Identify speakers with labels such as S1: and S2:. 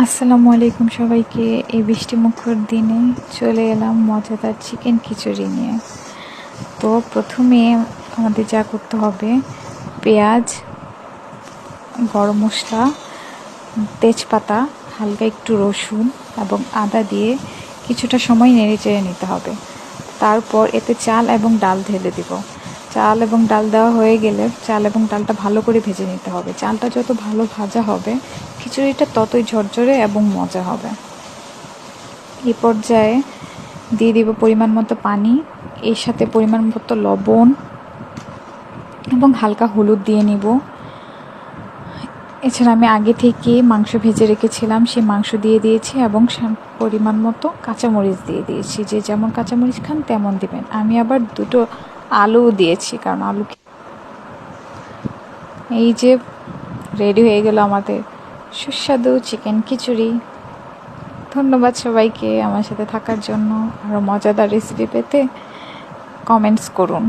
S1: আসসালামু আলাইকুম সবাইকে। এই বৃষ্টিমুখর দিনে চলে এলাম মজাদার চিকেন খিচুড়ি নিয়ে। তো প্রথমে আমাদের যা করতে হবে, পেঁয়াজ, গরম মশলা, তেজপাতা, হালকা একটু রসুন এবং আদা দিয়ে কিছুটা সময় নেড়ে চেড়ে নিতে হবে। তারপর এতে চাল এবং ডাল ঢেলে দিব। চাল এবং ডাল দেওয়া হয়ে গেলে চাল এবং ডালটা ভালো করে ভেজে নিতে হবে। চালটা যত ভালো ভাজা হবে খিচুড়িটা ততই ঝরঝরে এবং মজা হবে। এই পর্যায়ে দিয়ে দিব পরিমাণ মতো পানি, এর সাথে পরিমাণ মতো লবণ এবং হালকা হলুদ দিয়ে নিব। এছাড়া আমি আগে থেকে মাংস ভেজে রেখেছিলাম, সেই মাংস দিয়ে দিয়েছি এবং পরিমাণ মতো কাঁচামরিচ দিয়ে দিয়েছি। যে যেমন কাঁচামরিচ খান তেমন দিবেন। আমি আবার দুটো আলুও দিয়েছি, কারণ আলু। এই যে রেডি হয়ে গেল আমাদের সুস্বাদু চিকেন খিচুড়ি। ধন্যবাদ সবাইকে আমার সাথে থাকার জন্য। আরও মজাদার রেসিপি পেতে কমেন্টস করুন।